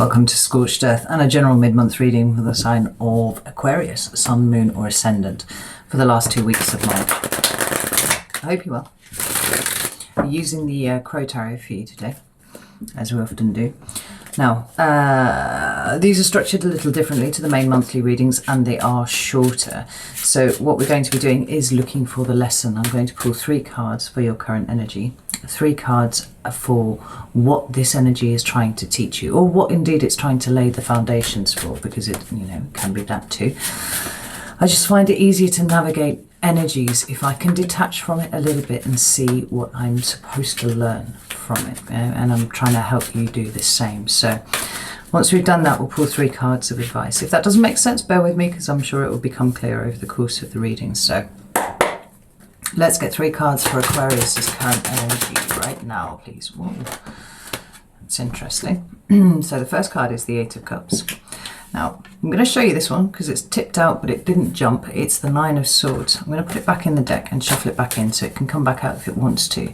Welcome to Scorched Earth and a general mid-month reading for the sign of Aquarius, Sun, Moon or Ascendant for the last 2 weeks of March. I hope you're well. We're using the Crow Tarot for you today, as we often do. Now, these are structured a little differently to the main monthly readings and they are shorter. So what we're going to be doing is looking for the lesson. I'm going to pull 3 cards for your current energy. 3 cards for what this energy is trying to teach you, or what indeed it's trying to lay the foundations for, because it, can be that too. I just find it easier to navigate energies if I can detach from it a little bit and see what I'm supposed to learn from it. And I'm trying to help you do the same. So once we've done that, we'll pull 3 cards of advice. If that doesn't make sense, bear with me, because I'm sure it will become clear over the course of the reading. So let's get 3 cards for Aquarius's current energy right now, please. Whoa, that's interesting. So the first card is the 8 of Cups. Now, I'm going to show you this one because it's tipped out, but it didn't jump. It's the 9 of Swords. I'm going to put it back in the deck and shuffle it back in so it can come back out if it wants to.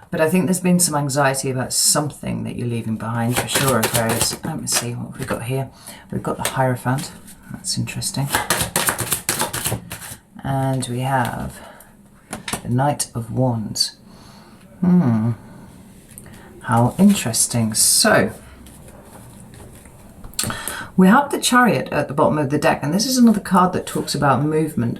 But I think there's been some anxiety about something that you're leaving behind for sure, Aquarius. Let me see what we've got here. We've got the Hierophant. That's interesting. And we have the Knight of Wands. How interesting. So we have the Chariot at the bottom of the deck, and this is another card that talks about movement.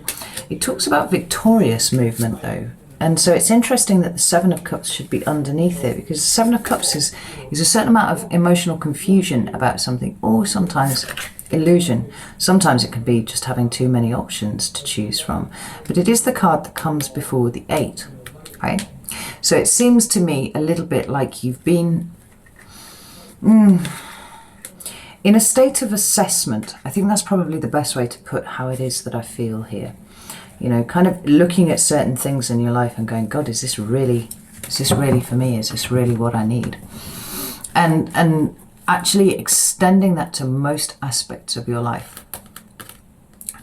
It talks about victorious movement though. And so it's interesting that the 7 of Cups should be underneath it, because the 7 of Cups is a certain amount of emotional confusion about something, or sometimes illusion. Sometimes it can be just having too many options to choose from. But it is the card that comes before the 8, right? So it seems to me a little bit like you've been in a state of assessment. I think that's probably the best way to put how it is that I feel here. Kind of looking at certain things in your life and going, God, is this really for me? Is this really what I need? And actually extending that to most aspects of your life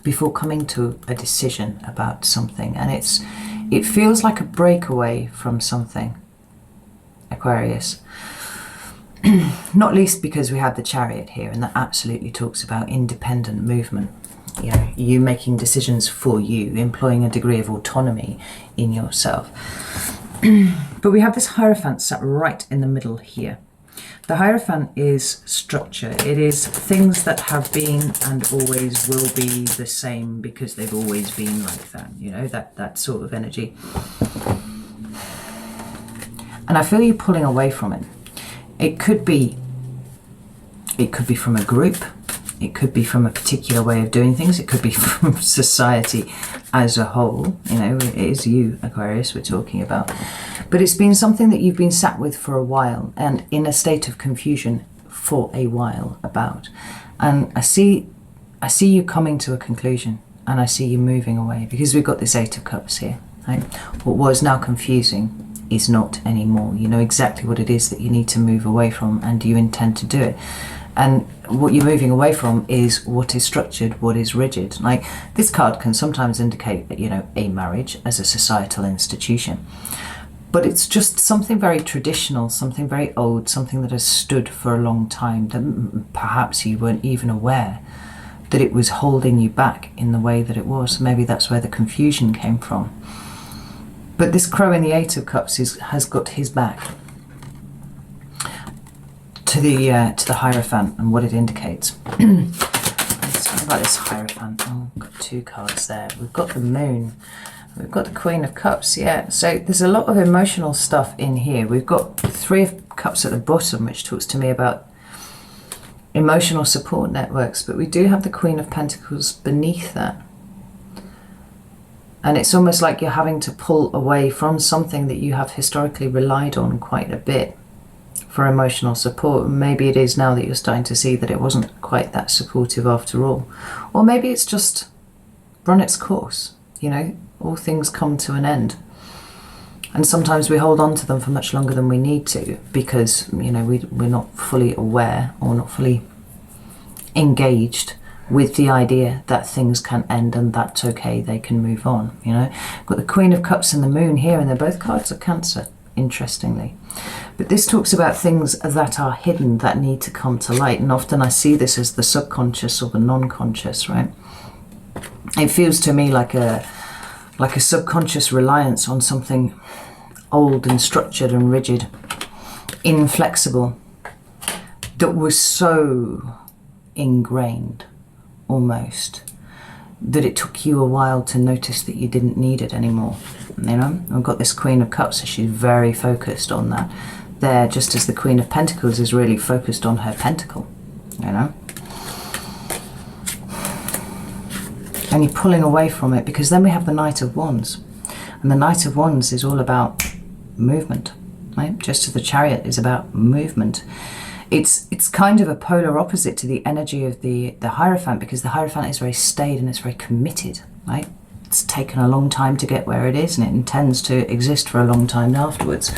before coming to a decision about something. And it feels like a breakaway from something, Aquarius. Not least because we have the Chariot here, and that absolutely talks about independent movement. You making decisions for you, employing a degree of autonomy in yourself. But we have this Hierophant sat right in the middle here. The Hierophant is structure. It is things that have been and always will be the same because they've always been like that, that sort of energy. And I feel you pulling away from it. It could be from a group. It could be from a particular way of doing things. It could be from society as a whole. It is you, Aquarius, we're talking about. But it's been something that you've been sat with for a while and in a state of confusion for a while about. And I see you coming to a conclusion, and I see you moving away, because we've got this 8 of Cups here. Right? What was now confusing is not anymore. You know exactly what it is that you need to move away from, and you intend to do it. And what you're moving away from is what is structured, what is rigid. Like, this card can sometimes indicate that, a marriage as a societal institution. But it's just something very traditional, something very old, something that has stood for a long time, that perhaps you weren't even aware that it was holding you back in the way that it was. Maybe that's where the confusion came from. But this crow in the 8 of Cups has got his back to the Hierophant and what it indicates. Let's talk about this Hierophant. Oh, we've got 2 cards there. We've got the Moon. We've got the Queen of Cups. Yeah, so there's a lot of emotional stuff in here. We've got 3 of Cups at the bottom, which talks to me about emotional support networks. But we do have the Queen of Pentacles beneath that. And it's almost like you're having to pull away from something that you have historically relied on quite a bit for emotional support. Maybe it is now that you're starting to see that it wasn't quite that supportive after all. Or maybe it's just run its course. All things come to an end. And sometimes we hold on to them for much longer than we need to, because, we're not fully aware or not fully engaged with the idea that things can end and that's okay, they can move on. Got the Queen of Cups and the Moon here, and they're both cards of Cancer interestingly. But this talks about things that are hidden that need to come to light. And often I see this as the subconscious or the non-conscious, right? It feels to me like a subconscious reliance on something old and structured and rigid, inflexible, that was so ingrained almost that it took you a while to notice that you didn't need it anymore. You know, I've got this Queen of Cups, so she's very focused on that there, just as the Queen of Pentacles is really focused on her pentacle, you know. And you're pulling away from it, because then we have the Knight of Wands, and the Knight of Wands is all about movement, right? Just as the Chariot is about movement. It's kind of a polar opposite to the energy of the Hierophant, because the Hierophant is very staid and it's very committed, right? It's taken a long time to get where it is, and it intends to exist for a long time afterwards.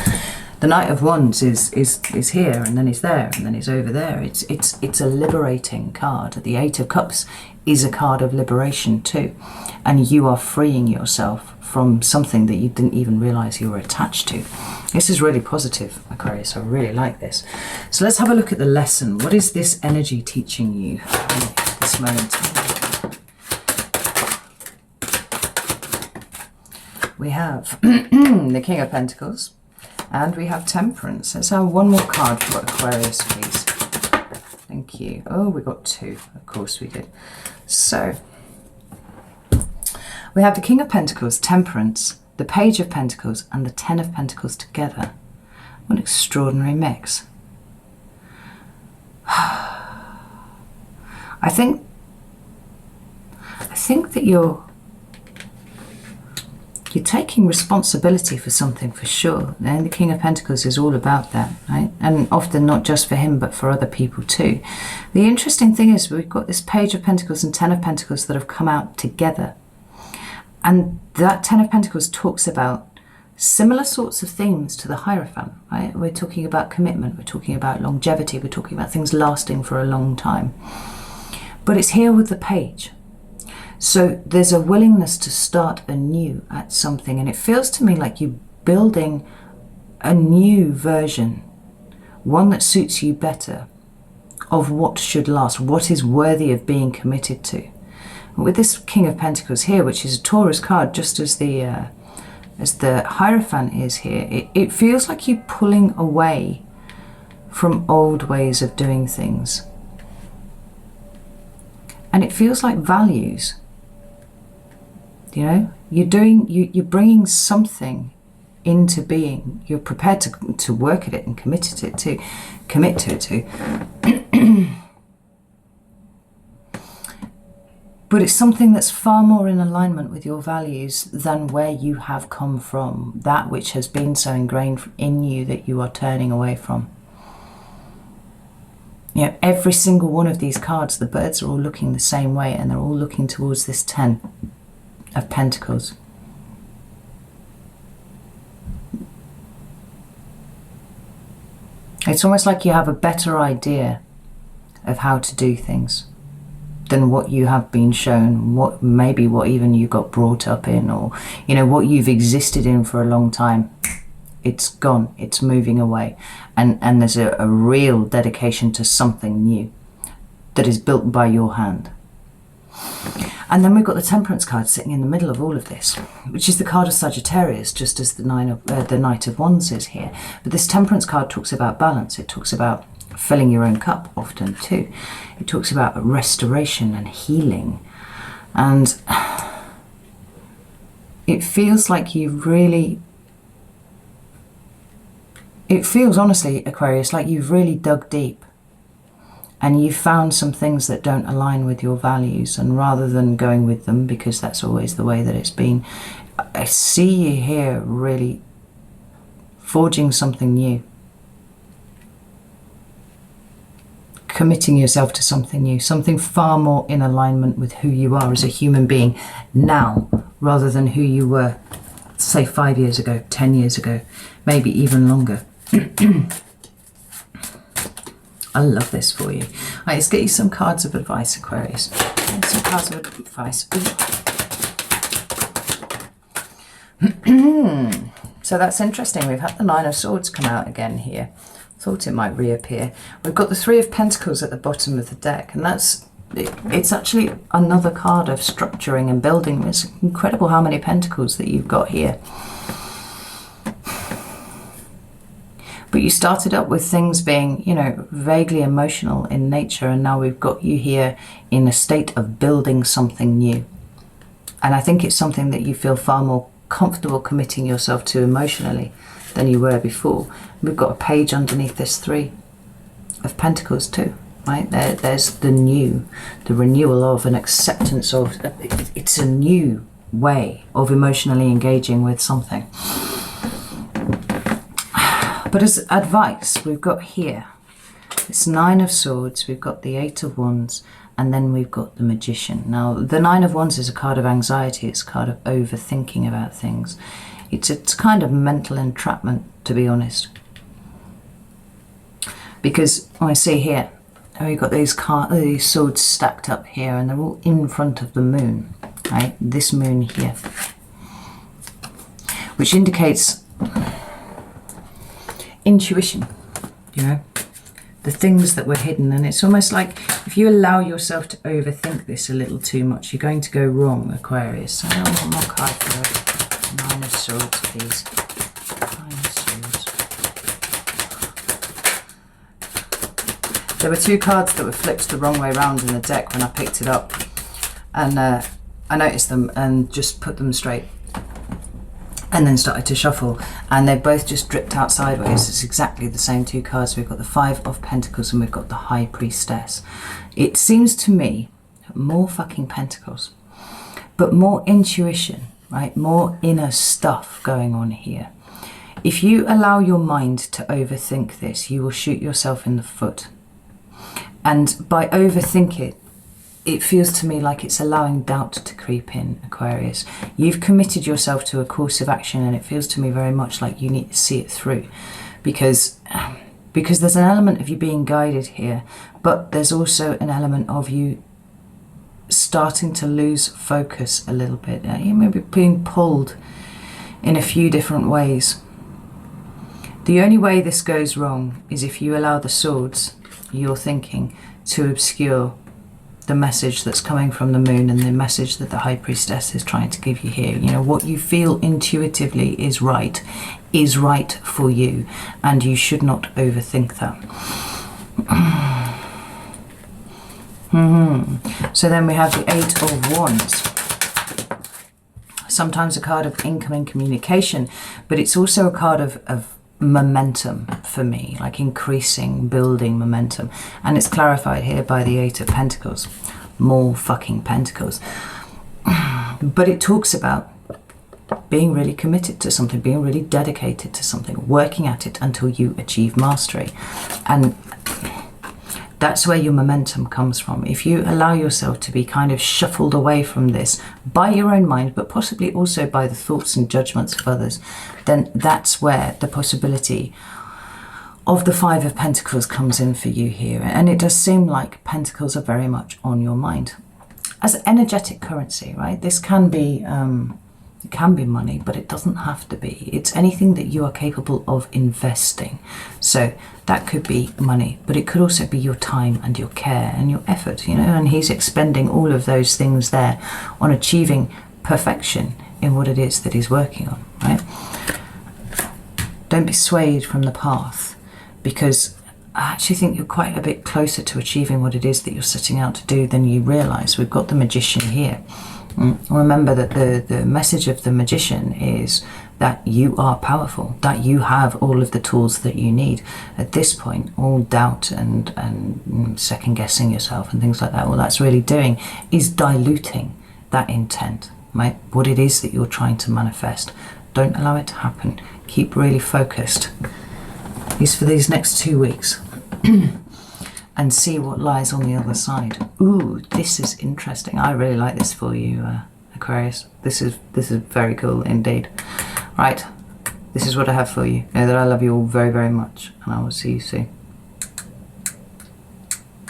The Knight of Wands is here, and then he's there, and then he's over there. It's a liberating card. The Eight of Cups is a card of liberation too, and you are freeing yourself from something that you didn't even realize you were attached to. This is really positive, Aquarius. I really like this. So let's have a look at the lesson. What is this energy teaching you at this moment? We have the King of Pentacles, and we have Temperance. Let's have one more card for Aquarius, please. Thank you. Oh, we got two. Of course we did. So we have the King of Pentacles, Temperance, the Page of Pentacles, and the Ten of Pentacles together. What an extraordinary mix. I think that you're taking responsibility for something, for sure. And the King of Pentacles is all about that, right? And often not just for him, but for other people too. The interesting thing is we've got this Page of Pentacles and Ten of Pentacles that have come out together. And that Ten of Pentacles talks about similar sorts of themes to the Hierophant, right? We're talking about commitment, we're talking about longevity, we're talking about things lasting for a long time. But it's here with the Page. So there's a willingness to start anew at something, and it feels to me like you're building a new version, one that suits you better, of what should last, what is worthy of being committed to. With this King of Pentacles here, which is a Taurus card, just as the Hierophant is here, it feels like you're pulling away from old ways of doing things. And it feels like values. You know, you're bringing something into being. You're prepared to work at it and commit to it too. But it's something that's far more in alignment with your values than where you have come from, that which has been so ingrained in you that you are turning away from. You know, every single one of these cards, the birds are all looking the same way, and they're all looking towards this Ten of Pentacles. It's almost like you have a better idea of how to do things than what you have been shown, what even you got brought up in, or you know, what you've existed in for a long time. It's gone, it's moving away, and there's a real dedication to something new that is built by your hand. And then we've got the Temperance card sitting in the middle of all of this, which is the card of Sagittarius, just as the Knight of Wands is here. But this Temperance card talks about balance. It talks about filling your own cup often too. It talks about restoration and healing. And it feels like it feels honestly, Aquarius, like you've really dug deep. And you've found some things that don't align with your values, and rather than going with them, because that's always the way that it's been, I see you here really forging something new. Committing yourself to something new, something far more in alignment with who you are as a human being now, rather than who you were, say, 5 years ago, 10 years ago, maybe even longer. I love this for you. Right, let's get you some cards of advice, Aquarius. Some cards of advice. So So that's interesting. We've had the Nine of Swords come out again here. Thought it might reappear. We've got the Three of Pentacles at the bottom of the deck, and it's actually another card of structuring and building. It's incredible how many pentacles that you've got here. But you started up with things being, you know, vaguely emotional in nature, and now we've got you here in a state of building something new. And I think it's something that you feel far more comfortable committing yourself to emotionally than you were before. We've got a page underneath this Three of Pentacles too, right? There's the new, the renewal of, an acceptance of. It's a new way of emotionally engaging with something. But as advice, we've got here, it's Nine of Swords, we've got the Eight of Wands, and then we've got the Magician. Now, the Nine of Wands is a card of anxiety. It's a card of overthinking about things. It's kind of mental entrapment, to be honest. Because I see here, we've got these swords stacked up here, and they're all in front of the moon, right? This moon here, which indicates intuition, you know, the things that were hidden. And it's almost like if you allow yourself to overthink this a little too much, you're going to go wrong, Aquarius. So I want one more card for it. Nine of Swords, please. Nine of Swords. There were two cards that were flipped the wrong way around in the deck when I picked it up, and I noticed them and just put them straight, and then started to shuffle, and they both just dripped out sideways. It's exactly the same two cards. We've got the Five of Pentacles and we've got the High Priestess. It seems to me more fucking Pentacles, but more intuition, right? More inner stuff going on here. If you allow your mind to overthink this, you will shoot yourself in the foot. And by overthink it, it feels to me like it's allowing doubt to creep in, Aquarius. You've committed yourself to a course of action, and it feels to me very much like you need to see it through, because there's an element of you being guided here, but there's also an element of you starting to lose focus a little bit. You may be being pulled in a few different ways. The only way this goes wrong is if you allow the swords, your thinking, to obscure the message that's coming from the moon and the message that the High Priestess is trying to give you here. You know, what you feel intuitively is right for you, and you should not overthink that. So then we have the Eight of Wands. Sometimes a card of incoming communication, but it's also a card of momentum for me, like increasing, building momentum. And it's clarified here by the Eight of Pentacles. More fucking Pentacles. But it talks about being really committed to something, being really dedicated to something, working at it until you achieve mastery. And that's where your momentum comes from. If you allow yourself to be kind of shuffled away from this by your own mind, but possibly also by the thoughts and judgments of others, then that's where the possibility of the Five of Pentacles comes in for you here. And it does seem like Pentacles are very much on your mind. As energetic currency, right? This can be, it can be money, but it doesn't have to be. It's anything that you are capable of investing. So that could be money, but it could also be your time and your care and your effort, you know, and he's expending all of those things there on achieving perfection in what it is that he's working on, right? Don't be swayed from the path, because I actually think you're quite a bit closer to achieving what it is that you're setting out to do than you realise. We've got the Magician here. Remember that the message of the Magician is that you are powerful, that you have all of the tools that you need. At this point, all doubt and second guessing yourself and things like that, all that's really doing is diluting that intent, right? What it is that you're trying to manifest. Don't allow it to happen. Keep really focused. At least for these next 2 weeks. And see what lies on the other side. Ooh, this is interesting. I really like this for you, Aquarius. This is very cool indeed. Right, this is what I have for you. Know that I love you all very, very much, and I will see you soon.